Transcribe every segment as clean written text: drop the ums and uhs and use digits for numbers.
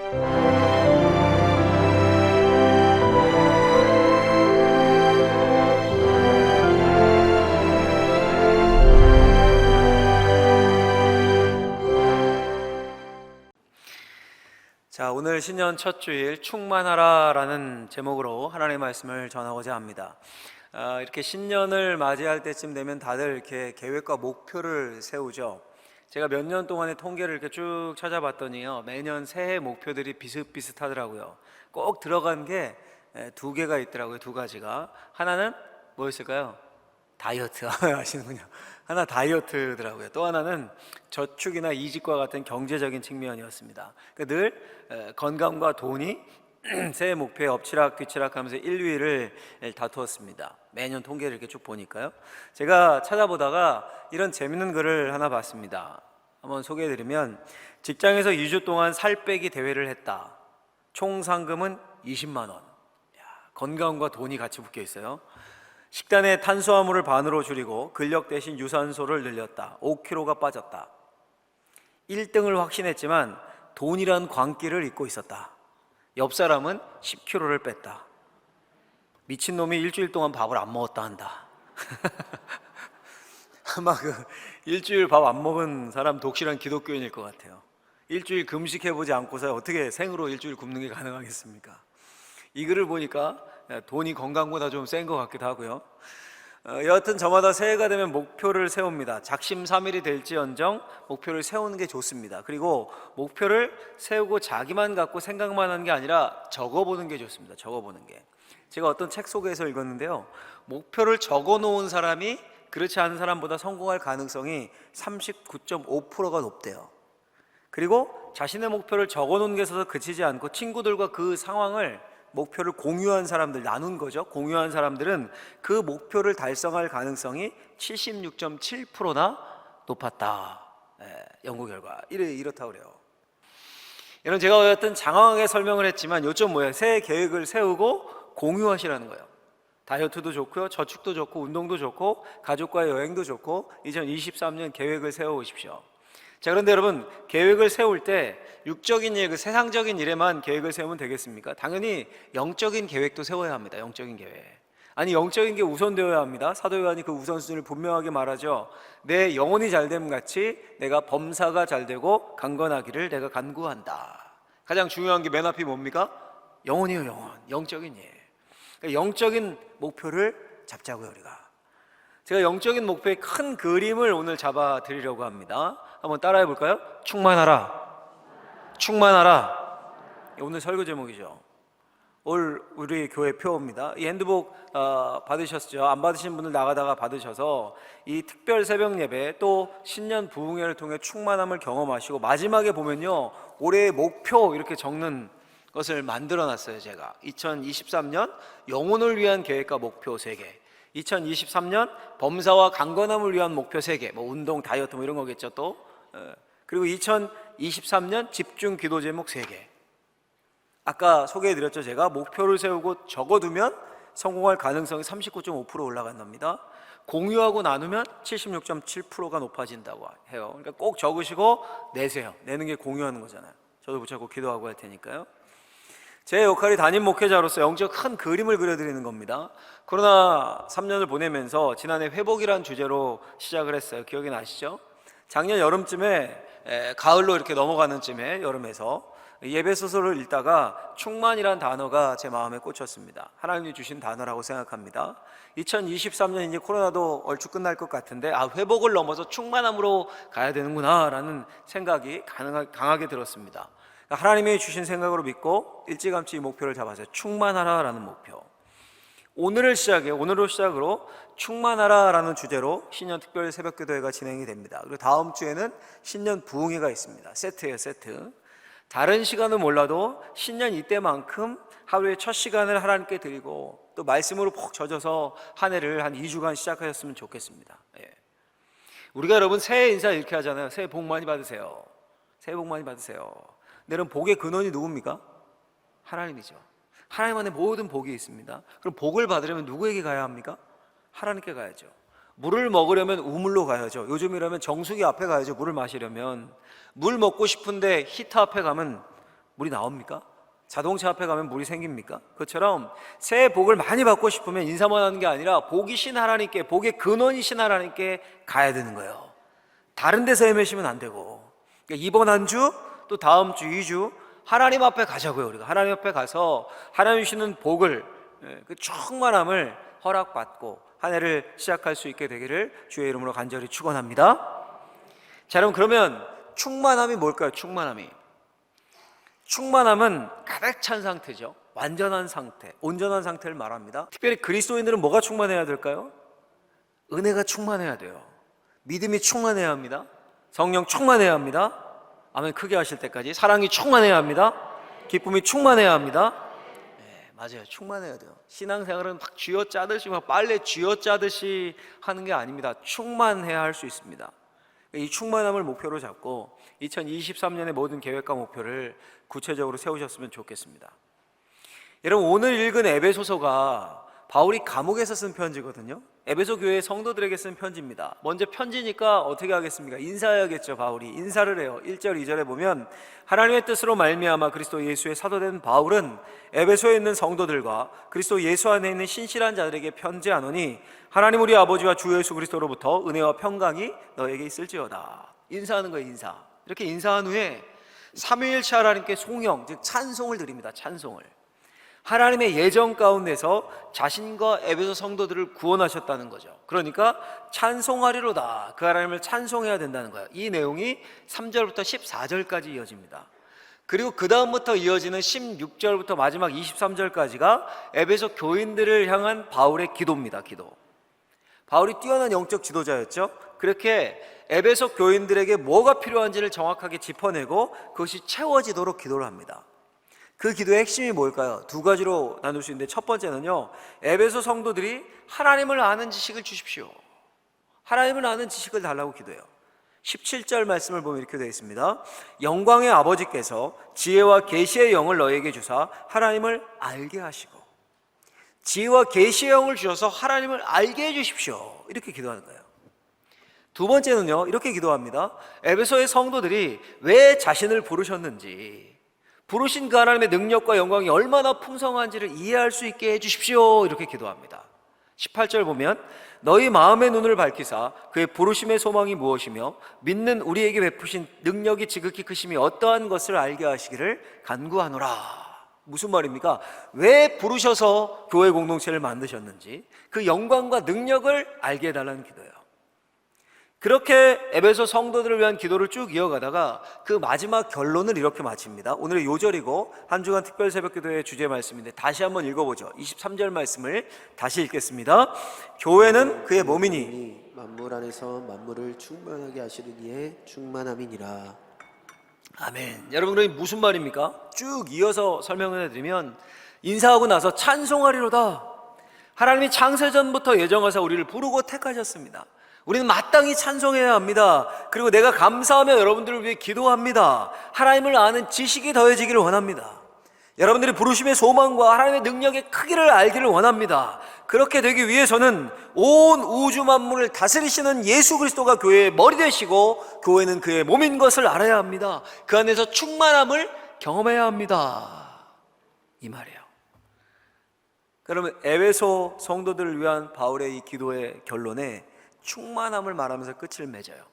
자, 오늘 신년 첫 주일 충만하라라는 제목으로 하나님의 말씀을 전하고자 합니다. 이렇게 신년을 맞이할 때쯤 되면 다들 이렇게 계획과 목표를 세우죠. 제가 몇 년 동안의 통계를 이렇게 쭉 찾아봤더니요, 매년 새해 목표들이 비슷비슷하더라고요. 꼭 들어간 게 두 개가 있더라고요. 두 가지가. 하나는 뭐였을까요? 다이어트. 아시는군요. 하나 다이어트더라고요. 또 하나는 저축이나 이직과 같은 경제적인 측면이었습니다. 늘 건강과 돈이 새해 목표에 엎치락뒤치락하면서 1, 2위를 다투었습니다. 매년 통계를 이렇게 쭉 보니까요. 제가 찾아보다가 이런 재밌는 글을 하나 봤습니다. 한번 소개해드리면, 직장에서 2주 동안 살 빼기 대회를 했다. 총 상금은 20만 원. 건강과 돈이 같이 묶여 있어요. 식단에 탄수화물을 반으로 줄이고 근력 대신 유산소를 늘렸다. 5kg가 빠졌다. 1등을 확신했지만 돈이란 광기를 잊고 있었다. 옆 사람은 10kg를 뺐다. 미친놈이 일주일 동안 밥을 안 먹었다 한다. 아마 일주일 밥 안 먹은 사람 독실한 기독교인일 것 같아요. 일주일 금식해보지 않고서 어떻게 생으로 일주일 굶는 게 가능하겠습니까? 이 글을 보니까 돈이 건강보다 좀 센 것 같기도 하고요. 여하튼 저마다 새해가 되면 목표를 세웁니다. 작심삼일이 될지언정 목표를 세우는 게 좋습니다. 그리고 목표를 세우고 자기만 갖고 생각만 하는 게 아니라 적어보는 게 좋습니다. 적어보는 게. 제가 어떤 책 속에서 읽었는데요, 목표를 적어놓은 사람이 그렇지 않은 사람보다 성공할 가능성이 39.5%가 높대요. 그리고 자신의 목표를 적어놓은 게 있어서 그치지 않고 친구들과 그 상황을, 목표를 공유한 사람들, 나눈 거죠. 공유한 사람들은 그 목표를 달성할 가능성이 76.7%나 높았다. 연구 결과 이렇다고 그래요. 여러분, 제가 여하튼 장황하게 설명을 했지만 요점 뭐예요? 새해 계획을 세우고 공유하시라는 거예요. 다이어트도 좋고요, 저축도 좋고, 운동도 좋고, 가족과의 여행도 좋고, 2023년 계획을 세워보십시오. 자, 그런데 여러분, 계획을 세울 때 육적인 일, 세상적인 일에만 계획을 세우면 되겠습니까? 당연히 영적인 계획도 세워야 합니다. 영적인 계획. 아니, 영적인 게 우선되어야 합니다. 사도 요한이 그 우선순위를 분명하게 말하죠. 내 영혼이 잘됨 같이 내가 범사가 잘되고 강건하기를 내가 간구한다. 가장 중요한 게 맨 앞이 뭡니까? 영혼이요, 영혼. 영적인 일. 그러니까 영적인 목표를 잡자고요, 우리가. 제가 영적인 목표의 큰 그림을 오늘 잡아 드리려고 합니다. 한번 따라해 볼까요? 충만하라. 충만하라. 오늘 설교 제목이죠. 올 우리 교회 표입니다. 이 핸드북 받으셨죠? 안 받으신 분들 나가다가 받으셔서 이 특별 새벽 예배, 또 신년 부흥회를 통해 충만함을 경험하시고, 마지막에 보면요, 올해의 목표 이렇게 적는 것을 만들어 놨어요. 제가 2023년 영혼을 위한 계획과 목표 3개, 2023년 범사와 강건함을 위한 목표 3개, 뭐 운동, 다이어트 뭐 이런 거겠죠. 또 그리고 2023년 집중 기도 제목 3개. 아까 소개해드렸죠. 제가 목표를 세우고 적어두면 성공할 가능성이 39.5% 올라간답니다. 공유하고 나누면 76.7%가 높아진다고 해요. 그러니까 꼭 적으시고 내세요. 내는 게 공유하는 거잖아요. 저도 붙잡고 기도하고 할 테니까요. 제 역할이 담임 목회자로서 영적 큰 그림을 그려드리는 겁니다. 코로나 3년을 보내면서 지난해 회복이라는 주제로 시작을 했어요. 기억이 나시죠? 작년 여름쯤에, 가을로 이렇게 넘어가는 쯤에, 여름에서 예배 소설을 읽다가 충만이란 단어가 제 마음에 꽂혔습니다. 하나님이 주신 단어라고 생각합니다. 2023년 이제 코로나도 얼추 끝날 것 같은데, 회복을 넘어서 충만함으로 가야 되는구나 라는 생각이 강하게 들었습니다. 하나님이 주신 생각으로 믿고 일찌감치 이 목표를 잡았어요. 충만하라 라는 목표. 오늘로 시작으로 충만하라 라는 주제로 신년 특별 새벽 기도회가 진행이 됩니다. 그리고 다음 주에는 신년 부흥회가 있습니다. 세트예요, 세트. 다른 시간은 몰라도 신년 이때만큼 하루의 첫 시간을 하나님께 드리고, 또 말씀으로 푹 젖어서 한 해를 한 2주간 시작하셨으면 좋겠습니다. 우리가 여러분 새해 인사 이렇게 하잖아요. 새해 복 많이 받으세요. 새해 복 많이 받으세요. 근데 여러분, 복의 근원이 누굽니까? 하나님이죠. 하나님 안에 모든 복이 있습니다. 그럼 복을 받으려면 누구에게 가야 합니까? 하나님께 가야죠. 물을 먹으려면 우물로 가야죠. 요즘이라면 정수기 앞에 가야죠. 물을 마시려면. 물 먹고 싶은데 히터 앞에 가면 물이 나옵니까? 자동차 앞에 가면 물이 생깁니까? 그것처럼 새해 복을 많이 받고 싶으면 인사만 하는 게 아니라 복이신 하나님께, 복의 근원이신 하나님께 가야 되는 거예요. 다른 데서 헤매시면 안 되고, 그러니까 이번 한 주, 또 다음 주, 2주 하나님 앞에 가자고요. 우리가 하나님 앞에 가서 하나님 주시는 복을, 그 충만함을 허락받고 한 해를 시작할 수 있게 되기를 주의 이름으로 간절히 축원합니다. 자, 그러면 충만함이 뭘까요? 충만함은 가득 찬 상태죠. 완전한 상태, 온전한 상태를 말합니다. 특별히 그리스도인들은 뭐가 충만해야 될까요? 은혜가 충만해야 돼요. 믿음이 충만해야 합니다. 성령 충만해야 합니다. 아멘. 크게 하실 때까지. 사랑이 충만해야 합니다. 기쁨이 충만해야 합니다. 네, 맞아요. 충만해야 돼요. 신앙생활은 막 쥐어짜듯이, 막 빨래 쥐어짜듯이 하는 게 아닙니다. 충만해야 할 수 있습니다. 이 충만함을 목표로 잡고 2023년의 모든 계획과 목표를 구체적으로 세우셨으면 좋겠습니다. 여러분, 오늘 읽은 에베소서가 바울이 감옥에서 쓴 편지거든요. 에베소 교회 성도들에게 쓴 편지입니다. 먼저 편지니까 어떻게 하겠습니까? 인사해야겠죠. 바울이 인사를 해요. 1절 2절에 보면 하나님의 뜻으로 말미암아 그리스도 예수의 사도된 바울은 에베소에 있는 성도들과 그리스도 예수 안에 있는 신실한 자들에게 편지하노니 하나님 우리 아버지와 주 예수 그리스도로부터 은혜와 평강이 너에게 있을지어다. 인사하는 거예요. 인사. 이렇게 인사한 후에 삼위일체 하나님께 송영, 즉 찬송을 드립니다. 찬송을. 하나님의 예정 가운데서 자신과 에베소 성도들을 구원하셨다는 거죠. 그러니까 찬송하리로다. 그 하나님을 찬송해야 된다는 거예요. 이 내용이 3절부터 14절까지 이어집니다. 그리고 그 다음부터 이어지는 16절부터 마지막 23절까지가 에베소 교인들을 향한 바울의 기도입니다. 기도. 바울이 뛰어난 영적 지도자였죠. 그렇게 에베소 교인들에게 뭐가 필요한지를 정확하게 짚어내고 그것이 채워지도록 기도를 합니다. 그 기도의 핵심이 뭘까요? 두 가지로 나눌 수 있는데, 첫 번째는요, 에베소 성도들이 하나님을 아는 지식을 주십시오. 하나님을 아는 지식을 달라고 기도해요. 17절 말씀을 보면 이렇게 되어 있습니다. 영광의 아버지께서 지혜와 계시의 영을 너에게 주사 하나님을 알게 하시고, 지혜와 계시의 영을 주셔서 하나님을 알게 해주십시오. 이렇게 기도하는 거예요. 두 번째는요, 이렇게 기도합니다. 에베소의 성도들이 왜 자신을 부르셨는지, 부르신 그 하나님의 능력과 영광이 얼마나 풍성한지를 이해할 수 있게 해주십시오. 이렇게 기도합니다. 18절 보면 너희 마음의 눈을 밝히사 그의 부르심의 소망이 무엇이며 믿는 우리에게 베푸신 능력이 지극히 크심이 어떠한 것을 알게 하시기를 간구하노라. 무슨 말입니까? 왜 부르셔서 교회 공동체를 만드셨는지 그 영광과 능력을 알게 해달라는 기도예요. 그렇게 에베소 성도들을 위한 기도를 쭉 이어가다가 그 마지막 결론을 이렇게 마칩니다. 오늘의 요절이고 한 주간 특별 새벽기도의 주제 말씀인데 다시 한번 읽어보죠. 23절 말씀을 다시 읽겠습니다. 교회는 그의 몸이니 만물 안에서 만물을 충만하게 하시는 이의 충만함이니라. 아멘. 여러분, 그럼 무슨 말입니까? 쭉 이어서 설명을 해드리면 인사하고 나서 찬송하리로다. 하나님이 창세전부터 예정하사 우리를 부르고 택하셨습니다. 우리는 마땅히 찬송해야 합니다. 그리고 내가 감사하며 여러분들을 위해 기도합니다. 하나님을 아는 지식이 더해지기를 원합니다. 여러분들이 부르심의 소망과 하나님의 능력의 크기를 알기를 원합니다. 그렇게 되기 위해서는 온 우주 만물을 다스리시는 예수 그리스도가 교회의 머리 되시고 교회는 그의 몸인 것을 알아야 합니다. 그 안에서 충만함을 경험해야 합니다. 이 말이에요. 그러면 에베소 성도들을 위한 바울의 이 기도의 결론에 충만함을 말하면서 끝을 맺어요.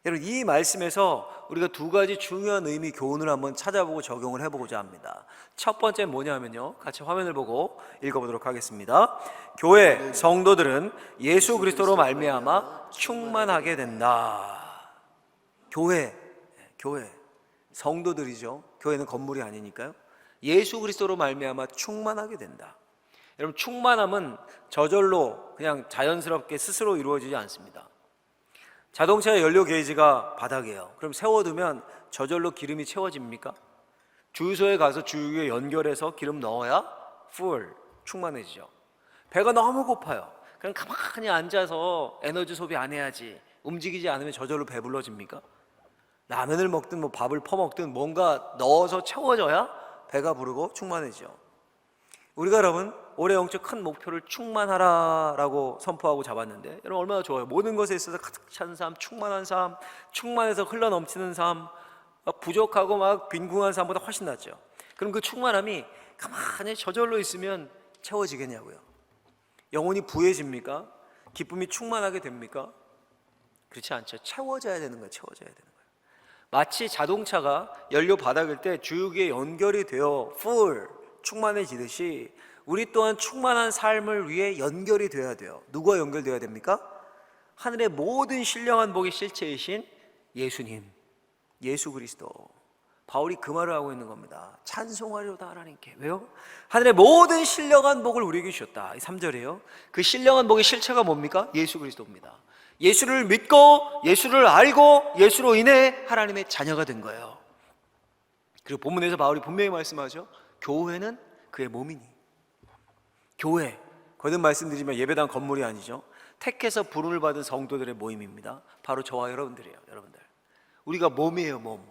여러분, 이 말씀에서 우리가 두 가지 중요한 의미 교훈을 한번 찾아보고 적용을 해보고자 합니다. 첫 번째 뭐냐면요, 같이 화면을 보고 읽어보도록 하겠습니다. 교회 성도들은 예수 그리스도로 말미암아 충만하게 된다. 교회 성도들이죠. 교회는 건물이 아니니까요. 예수 그리스도로 말미암아 충만하게 된다. 여러분, 충만함은 저절로 그냥 자연스럽게 스스로 이루어지지 않습니다. 자동차의 연료 게이지가 바닥이에요. 그럼 세워두면 저절로 기름이 채워집니까? 주유소에 가서 주유기에 연결해서 기름 넣어야 풀, 충만해지죠. 배가 너무 고파요. 그냥 가만히 앉아서 에너지 소비 안 해야지, 움직이지 않으면 저절로 배불러집니까? 라면을 먹든 뭐 밥을 퍼먹든 뭔가 넣어서 채워져야 배가 부르고 충만해지죠. 우리가 여러분 올해 영적 큰 목표를 충만하라라고 선포하고 잡았는데, 여러분 얼마나 좋아요. 모든 것에 있어서 가득 찬 삶, 충만한 삶, 충만해서 흘러넘치는 삶, 부족하고 막 빈궁한 삶보다 훨씬 낫죠. 그럼 그 충만함이 가만히 저절로 있으면 채워지겠냐고요. 영혼이 부해집니까? 기쁨이 충만하게 됩니까? 그렇지 않죠. 채워져야 되는 거예요. 채워져야 되는 거예요. 마치 자동차가 연료 바닥일 때 주유기에 연결이 되어 full 충만해지듯이 우리 또한 충만한 삶을 위해 연결이 되어야 돼요. 누가 연결되어야 됩니까? 하늘의 모든 신령한 복의 실체이신 예수님, 예수 그리스도. 바울이 그 말을 하고 있는 겁니다. 찬송하리로다 하나님께. 왜요? 하늘의 모든 신령한 복을 우리에게 주셨다. 3절이에요. 그 신령한 복의 실체가 뭡니까? 예수 그리스도입니다. 예수를 믿고 예수를 알고 예수로 인해 하나님의 자녀가 된 거예요. 그리고 본문에서 바울이 분명히 말씀하죠. 교회는 그의 몸이니. 교회, 거듭 말씀드리면 예배당 건물이 아니죠. 택해서 부름을 받은 성도들의 모임입니다. 바로 저와 여러분들이에요. 여러분들, 우리가 몸이에요. 몸.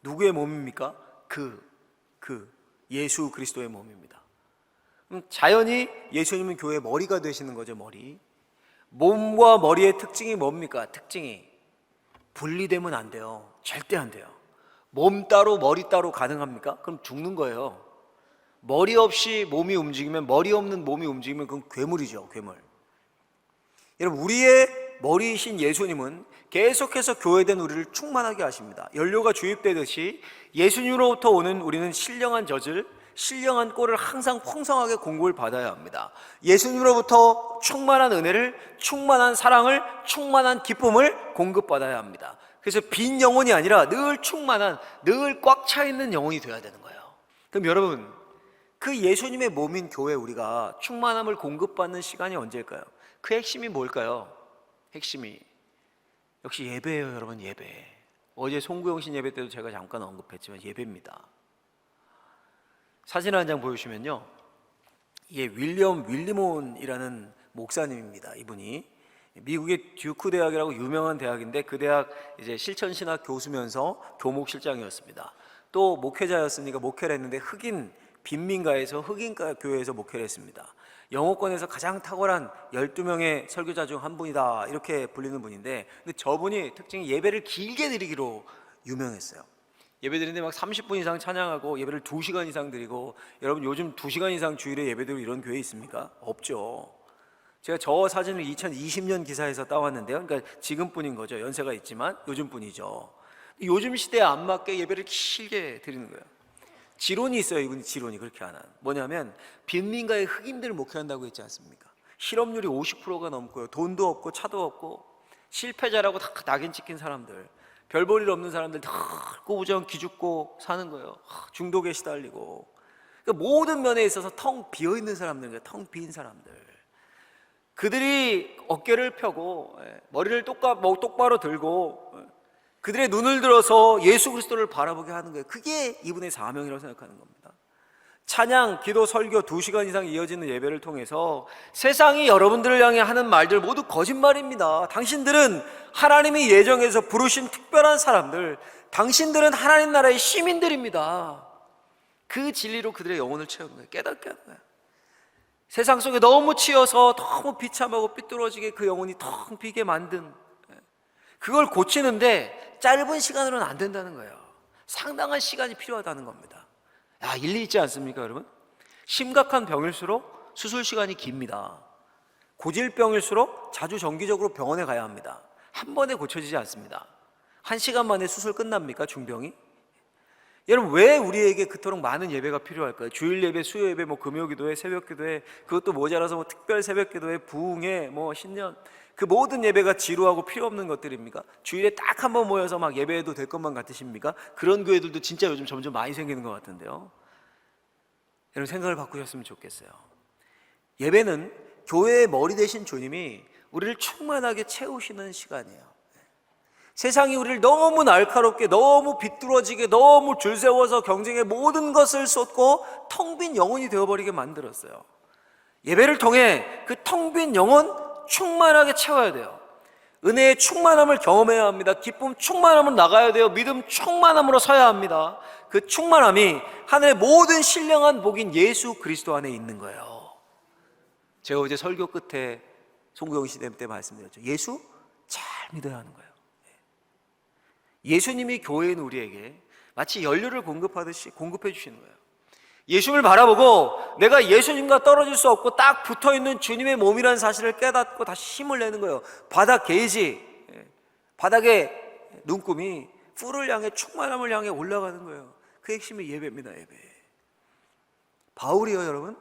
누구의 몸입니까? 그 예수 그리스도의 몸입니다. 자연히 예수님은 교회의 머리가 되시는 거죠. 머리. 몸과 머리의 특징이 뭡니까? 특징이 분리되면 안 돼요. 절대 안 돼요. 몸 따로 머리 따로 가능합니까? 그럼 죽는 거예요. 머리 없이 몸이 움직이면, 머리 없는 몸이 움직이면 그건 괴물이죠. 괴물. 여러분, 우리의 머리이신 예수님은 계속해서 교회된 우리를 충만하게 하십니다. 연료가 주입되듯이 예수님으로부터 오는 우리는 신령한 젖을, 신령한 꼴을 항상 풍성하게 공급을 받아야 합니다. 예수님으로부터 충만한 은혜를, 충만한 사랑을, 충만한 기쁨을 공급받아야 합니다. 그래서 빈 영혼이 아니라 늘 충만한, 늘 꽉 차 있는 영혼이 되어야 되는 거예요. 그럼 여러분, 그 예수님의 몸인 교회 우리가 충만함을 공급받는 시간이 언제일까요? 그 핵심이 뭘까요? 핵심이 역시 예배예요. 여러분, 예배. 어제 송구영신 예배 때도 제가 잠깐 언급했지만 예배입니다. 사진 한 장 보여주시면요, 이게 윌리엄 윌리몬이라는 목사님입니다. 이분이 미국의 듀크 대학이라고 유명한 대학인데 그 대학 이제 실천신학 교수면서 교목실장이었습니다. 또 목회자였으니까 목회를 했는데 흑인 빈민가에서, 흑인 교회에서 목회를 했습니다. 영어권에서 가장 탁월한 12명의 설교자 중 한 분이다, 이렇게 불리는 분인데, 근데 저분이 특징이 예배를 길게 드리기로 유명했어요. 예배 드리는데 막 30분 이상 찬양하고 예배를 2시간 이상 드리고. 여러분, 요즘 2시간 이상 주일에 예배 드리고 이런 교회 있습니까? 없죠. 제가 저 사진을 2020년 기사에서 따왔는데요, 그러니까 지금뿐인 거죠. 연세가 있지만 요즘뿐이죠. 요즘 시대에 안 맞게 예배를 길게 드리는 거예요. 지론이 있어요. 이분이 지론이 그렇게 하나, 뭐냐면 빈민가의 흑인들을 목회한다고 했지 않습니까? 실업률이 50%가 넘고요, 돈도 없고 차도 없고 실패자라고 다 낙인 찍힌 사람들, 별 볼 일 없는 사람들 다 꾸부정 기죽고 사는 거예요. 중독에 시달리고. 그러니까 모든 면에 있어서 텅 비어있는 사람들, 텅 빈 사람들, 그들이 어깨를 펴고 머리를 똑바로 들고 그들의 눈을 들어서 예수 그리스도를 바라보게 하는 거예요. 그게 이분의 사명이라고 생각하는 겁니다. 찬양, 기도, 설교 2시간 이상 이어지는 예배를 통해서 세상이 여러분들을 향해 하는 말들 모두 거짓말입니다. 당신들은 하나님이 예정해서 부르신 특별한 사람들, 당신들은 하나님 나라의 시민들입니다. 그 진리로 그들의 영혼을 채우는 거예요. 깨닫게 하는 거예요. 세상 속에 너무 치여서 너무 비참하고 삐뚤어지게 그 영혼이 텅 비게 만든, 그걸 고치는데 짧은 시간으로는 안 된다는 거예요. 상당한 시간이 필요하다는 겁니다. 일리 있지 않습니까, 여러분? 심각한 병일수록 수술 시간이 깁니다. 고질병일수록 자주 정기적으로 병원에 가야 합니다. 한 번에 고쳐지지 않습니다. 1시간 만에 수술 끝납니까, 중병이? 여러분, 왜 우리에게 그토록 많은 예배가 필요할까요? 주일 예배, 수요 예배, 금요 기도회, 새벽 기도회, 그것도 모자라서 특별 새벽 기도회, 부흥회, 신년, 그 모든 예배가 지루하고 필요 없는 것들입니까? 주일에 딱 한 번 모여서 막 예배해도 될 것만 같으십니까? 그런 교회들도 진짜 요즘 점점 많이 생기는 것 같은데요. 여러분, 생각을 바꾸셨으면 좋겠어요. 예배는 교회의 머리 되신 주님이 우리를 충만하게 채우시는 시간이에요. 세상이 우리를 너무 날카롭게, 너무 비뚤어지게, 너무 줄 세워서 경쟁에 모든 것을 쏟고 텅 빈 영혼이 되어버리게 만들었어요. 예배를 통해 그 텅 빈 영혼 충만하게 채워야 돼요. 은혜의 충만함을 경험해야 합니다. 기쁨 충만함으로 나가야 돼요. 믿음 충만함으로 서야 합니다. 그 충만함이 하늘의 모든 신령한 복인 예수 그리스도 안에 있는 거예요. 제가 어제 설교 끝에 송구영 씨 때 말씀드렸죠. 예수 잘 믿어야 하는 거예요. 예수님이 교회인 우리에게 마치 연료를 공급하듯이 공급해 주시는 거예요. 예수님을 바라보고 내가 예수님과 떨어질 수 없고 딱 붙어있는 주님의 몸이라는 사실을 깨닫고 다시 힘을 내는 거예요. 바닥 게이지, 바닥의 눈금이 뿔을 향해 충만함을 향해 올라가는 거예요. 그 핵심이 예배입니다. 예배. 바울이요 여러분,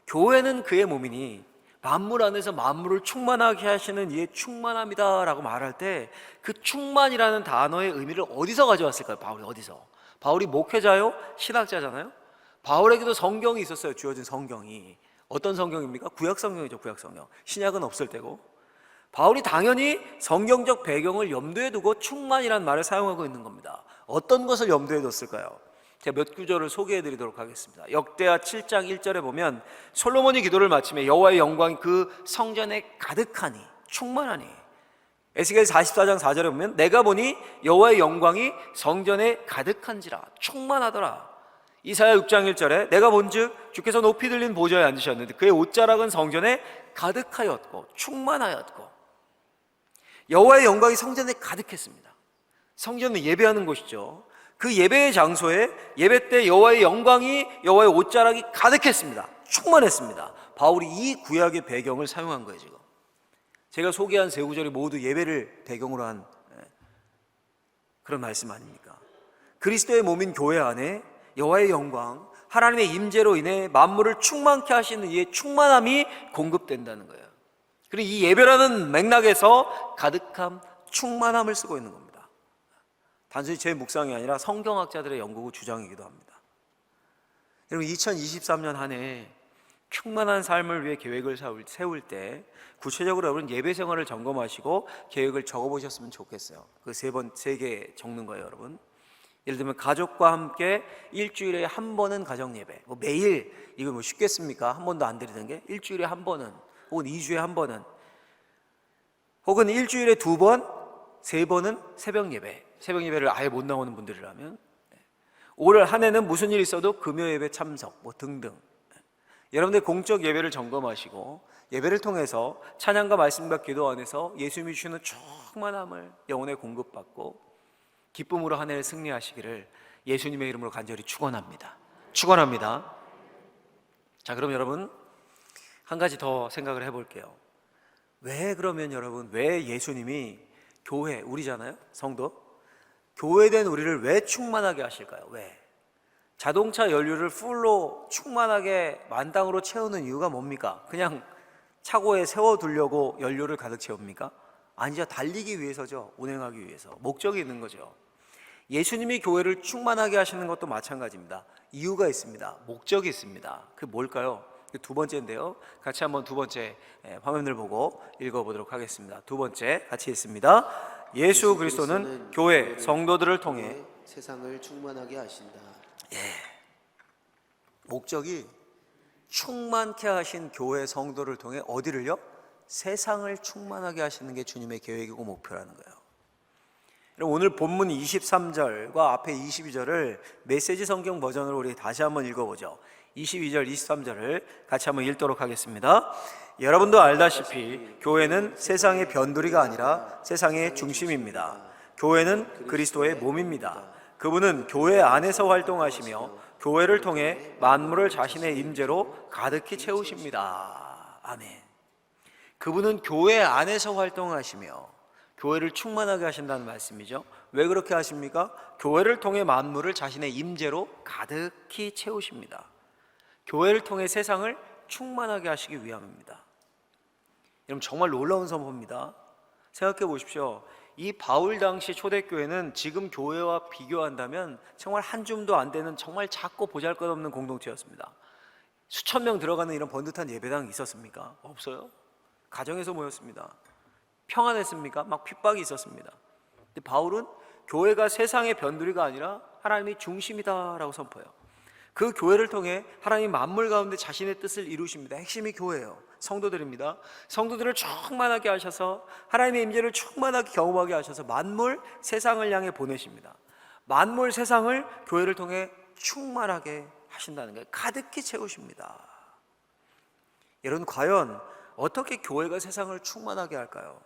교회는 그의 몸이니 만물 안에서 만물을 충만하게 하시는 이의 충만함이다 라고 말할 때 그 충만이라는 단어의 의미를 어디서 가져왔을까요? 바울이 어디서? 바울이 목회자요? 신학자잖아요. 바울에게도 성경이 있었어요. 주어진 성경이. 어떤 성경입니까? 구약 성경이죠. 구약 성경. 신약은 없을 때고. 바울이 당연히 성경적 배경을 염두에 두고 충만이라는 말을 사용하고 있는 겁니다. 어떤 것을 염두에 뒀을까요? 제가 몇 구절을 소개해 드리도록 하겠습니다. 역대하 7장 1절에 보면 솔로몬이 기도를 마치며 여호와의 영광이 그 성전에 가득하니 충만하니, 에스겔 44장 4절에 보면 내가 보니 여호와의 영광이 성전에 가득한지라 충만하더라. 이사야 6장 1절에 내가 본즉 주께서 높이 들린 보좌에 앉으셨는데 그의 옷자락은 성전에 가득하였고 충만하였고. 여호와의 영광이 성전에 가득했습니다. 성전은 예배하는 곳이죠. 그 예배의 장소에 예배 때 여호와의 영광이, 여호와의 옷자락이 가득했습니다. 충만했습니다. 바울이 이 구약의 배경을 사용한 거예요. 지금 제가 소개한 세 구절이 모두 예배를 배경으로 한 그런 말씀 아닙니까? 그리스도의 몸인 교회 안에 여호와의 영광, 하나님의 임재로 인해 만물을 충만케 하시는 이의 충만함이 공급된다는 거예요. 그리고 이 예배라는 맥락에서 가득함, 충만함을 쓰고 있는 겁니다. 단순히 제 묵상이 아니라 성경학자들의 연구 주장이기도 합니다. 여러분, 2023년 한 해 충만한 삶을 위해 계획을 세울 때 구체적으로 여러분 예배 생활을 점검하시고 계획을 적어보셨으면 좋겠어요. 그 세 개 적는 거예요, 여러분. 예를 들면 가족과 함께 일주일에 한 번은 가정 예배. 뭐 매일 이거 뭐 쉽겠습니까? 한 번도 안 드리는 게 일주일에 한 번은, 혹은 2주에 한 번은, 혹은 일주일에 2번, 3번은 새벽 예배. 새벽 예배를 아예 못 나오는 분들이라면 올 한 해는 무슨 일이 있어도 금요 예배 참석 뭐 등등. 여러분들 공적 예배를 점검하시고 예배를 통해서 찬양과 말씀과 기도 안에서 예수님이 주시는 충만함을 영혼에 공급받고 기쁨으로 한 해를 승리하시기를 예수님의 이름으로 간절히 축원합니다. 축원합니다. 자, 그럼 여러분 한 가지 더 생각을 해볼게요. 왜 그러면 여러분, 왜 예수님이 교회, 우리잖아요, 성도, 교회된 우리를 왜 충만하게 하실까요? 왜? 자동차 연료를 풀로 충만하게 만땅으로 채우는 이유가 뭡니까? 그냥 차고에 세워두려고 연료를 가득 채웁니까? 아니죠. 달리기 위해서죠. 운행하기 위해서. 목적이 있는 거죠. 예수님이 교회를 충만하게 하시는 것도 마찬가지입니다. 이유가 있습니다. 목적이 있습니다. 그게 뭘까요? 두 번째인데요. 같이 한번 두 번째 화면을 보고 읽어보도록 하겠습니다. 두 번째 같이 읽습니다. 예수 그리스도는 교회 성도들을 통해 세상을 충만하게 하신다. 목적이 충만케 하신 교회 성도를 통해 어디를요? 세상을 충만하게 하시는 게 주님의 계획이고 목표라는 거예요. 오늘 본문 23절과 앞에 22절을 메시지 성경 버전으로 우리 다시 한번 읽어보죠. 22절, 23절을 같이 한번 읽도록 하겠습니다. 여러분도 알다시피 교회는 세상의 변두리가 아니라 세상의 중심입니다. 교회는 그리스도의 몸입니다. 그분은 교회 안에서 활동하시며 교회를 통해 만물을 자신의 임재로 가득히 채우십니다. 아멘. 그분은 교회 안에서 활동하시며 교회를 충만하게 하신다는 말씀이죠. 왜 그렇게 하십니까? 교회를 통해 만물을 자신의 임재로 가득히 채우십니다. 교회를 통해 세상을 충만하게 하시기 위함입니다. 여러분, 정말 놀라운 선포입니다. 생각해 보십시오. 이 바울 당시 초대교회는 지금 교회와 비교한다면 정말 한 줌도 안 되는 정말 작고 보잘것없는 공동체였습니다. 수천 명 들어가는 이런 번듯한 예배당이 있었습니까? 없어요. 가정에서 모였습니다. 평안했습니까? 막 핍박이 있었습니다. 근데 바울은 교회가 세상의 변두리가 아니라 하나님이 중심이다라고 선포해요. 그 교회를 통해 하나님 만물 가운데 자신의 뜻을 이루십니다. 핵심이 교회예요. 성도들입니다. 성도들을 충만하게 하셔서 하나님의 임재를 충만하게 경험하게 하셔서 만물 세상을 향해 보내십니다. 만물 세상을 교회를 통해 충만하게 하신다는 거예요. 가득히 채우십니다. 여러분, 과연 어떻게 교회가 세상을 충만하게 할까요?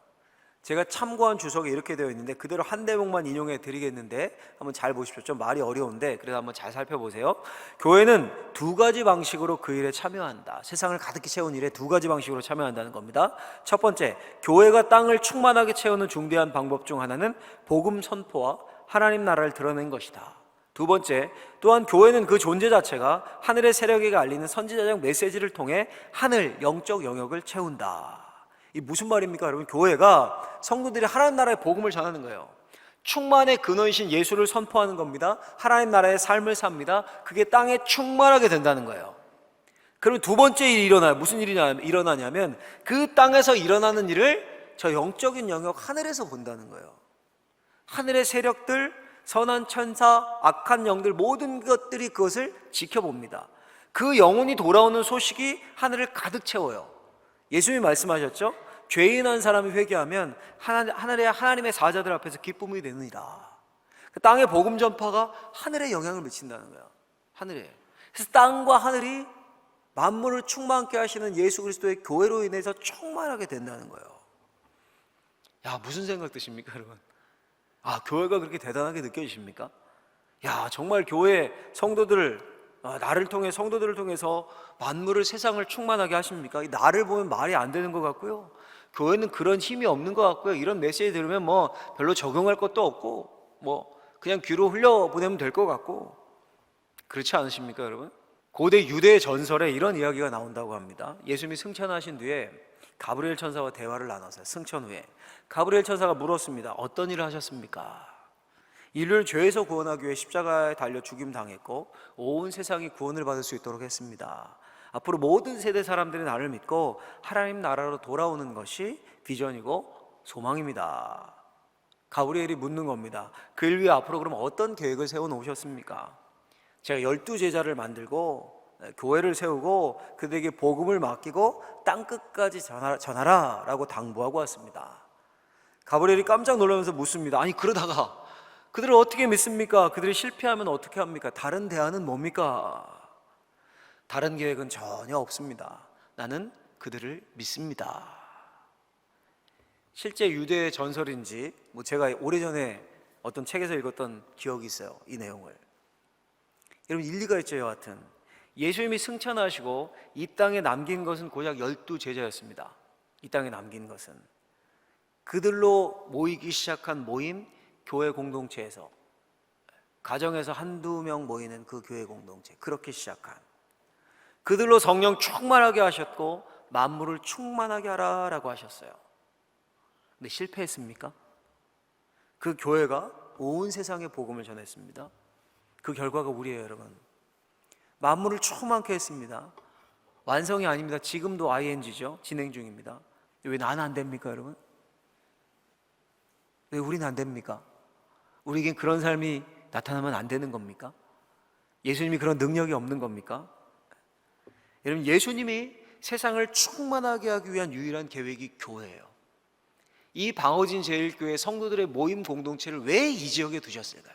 제가 참고한 주석에 이렇게 되어 있는데 그대로 한 대목만 인용해 드리겠는데 한번 잘 보십시오. 좀 말이 어려운데 그래도 한번 잘 살펴보세요. 교회는 두 가지 방식으로 그 일에 참여한다. 세상을 가득히 채운 일에 두 가지 방식으로 참여한다는 겁니다. 첫 번째, 교회가 땅을 충만하게 채우는 중대한 방법 중 하나는 복음 선포와 하나님 나라를 드러낸 것이다. 두 번째, 또한 교회는 그 존재 자체가 하늘의 세력에게 알리는 선지자적 메시지를 통해 하늘 영적 영역을 채운다. 이 무슨 말입니까, 여러분? 교회가 성도들이 하나님 나라의 복음을 전하는 거예요. 충만의 근원이신 예수를 선포하는 겁니다. 하나님 나라의 삶을 삽니다. 그게 땅에 충만하게 된다는 거예요. 그러면 두 번째 일이 일어나요. 무슨 일이 일어나냐면 그 땅에서 일어나는 일을 저 영적인 영역 하늘에서 본다는 거예요. 하늘의 세력들, 선한 천사, 악한 영들 모든 것들이 그것을 지켜봅니다. 그 영혼이 돌아오는 소식이 하늘을 가득 채워요. 예수님이 말씀하셨죠? 죄인 한 사람이 회개하면 하나님의 사자들 앞에서 기쁨이 되느니라. 땅의 복음 전파가 하늘에 영향을 미친다는 거예요. 하늘에. 그래서 땅과 하늘이 만물을 충만케 하시는 예수 그리스도의 교회로 인해서 충만하게 된다는 거예요. 야, 무슨 생각 드십니까, 여러분? 아, 교회가 그렇게 대단하게 느껴지십니까? 야, 정말 교회 성도들을 나를 통해 성도들을 통해서 만물을 세상을 충만하게 하십니까? 나를 보면 말이 안 되는 것 같고요. 교회는 그런 힘이 없는 것 같고요. 이런 메시지 들으면 뭐 별로 적용할 것도 없고 뭐 그냥 귀로 흘려보내면 될 것 같고 그렇지 않으십니까, 여러분? 고대 유대 전설에 이런 이야기가 나온다고 합니다. 예수님이 승천하신 뒤에 가브리엘 천사와 대화를 나눴어요. 승천 후에 가브리엘 천사가 물었습니다. 어떤 일을 하셨습니까? 인류를 죄에서 구원하기 위해 십자가에 달려 죽임당했고 온 세상이 구원을 받을 수 있도록 했습니다. 앞으로 모든 세대 사람들이 나를 믿고 하나님 나라로 돌아오는 것이 비전이고 소망입니다. 가브리엘이 묻는 겁니다. 그 일 위해 앞으로 그럼 어떤 계획을 세워놓으셨습니까? 제가 12제자를 만들고 교회를 세우고 그들에게 복음을 맡기고 땅끝까지 전하라 라고 당부하고 왔습니다. 가브리엘이 깜짝 놀라면서 묻습니다. 아니, 그러다가 그들을 어떻게 믿습니까? 그들이 실패하면 어떻게 합니까? 다른 대안은 뭡니까? 다른 계획은 전혀 없습니다. 나는 그들을 믿습니다. 실제 유대 전설인지 제가 오래전에 어떤 책에서 읽었던 기억이 있어요. 이 내용을. 여러분, 일리가 있죠. 여하튼 예수님이 승천하시고 이 땅에 남긴 것은 고작 12제자였습니다. 이 땅에 남긴 것은 그들로 모이기 시작한 모임, 교회 공동체에서 가정에서 한두 명 모이는 그 교회 공동체, 그렇게 시작한 그들로 성령 충만하게 하셨고 만물을 충만하게 하라라고 하셨어요. 근데 실패했습니까? 그 교회가 온 세상에 복음을 전했습니다. 그 결과가 우리예요, 여러분. 만물을 충만케 했습니다. 완성이 아닙니다. 지금도 ING죠. 진행 중입니다. 왜 나는 안 됩니까, 여러분? 왜 우리는 안 됩니까? 우리에겐 그런 삶이 나타나면 안 되는 겁니까? 예수님이 그런 능력이 없는 겁니까? 여러분, 예수님이 세상을 충만하게 하기 위한 유일한 계획이 교회예요. 이 방어진 제일교회 성도들의 모임 공동체를 왜 이 지역에 두셨을까요?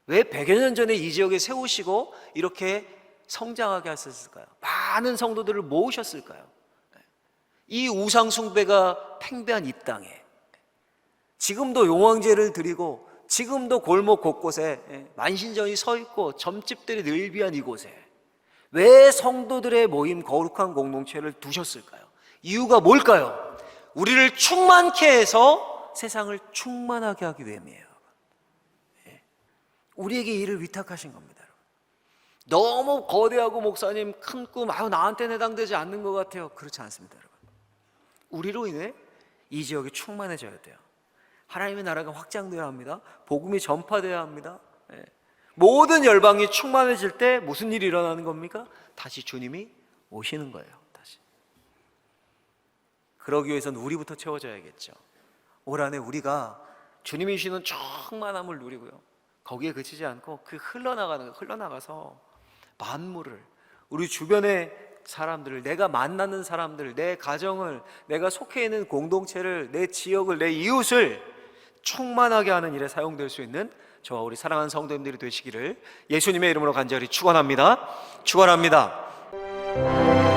왜 100여 년 전에 이 지역에 세우시고 이렇게 성장하게 하셨을까요? 많은 성도들을 모으셨을까요? 이 우상 숭배가 팽배한 이 땅에 지금도 용왕제를 드리고 지금도 골목 곳곳에 만신전이 서 있고 점집들이 늘비한 이곳에 왜 성도들의 모임 거룩한 공동체를 두셨을까요? 이유가 뭘까요? 우리를 충만케 해서 세상을 충만하게 하기 위함이에요. 우리에게 일을 위탁하신 겁니다. 너무 거대하고 목사님 큰 꿈, 나한테는 해당되지 않는 것 같아요. 그렇지 않습니다, 여러분. 우리로 인해 이 지역이 충만해져야 돼요. 하나님의 나라가 확장되어야 합니다. 복음이 전파되어야 합니다. 모든 열방이 충만해질 때 무슨 일이 일어나는 겁니까? 다시 주님이 오시는 거예요. 다시. 그러기 위해서는 우리부터 채워져야겠죠. 올 한해 우리가 주님이 주시는 충만함을 누리고요, 거기에 그치지 않고 그 흘러나가서 만물을, 우리 주변의 사람들을, 내가 만나는 사람들, 내 가정을, 내가 속해 있는 공동체를, 내 지역을, 내 이웃을 충만하게 하는 일에 사용될 수 있는 저와 우리 사랑하는 성도님들이 되시기를 예수님의 이름으로 간절히 축원합니다. 축원합니다.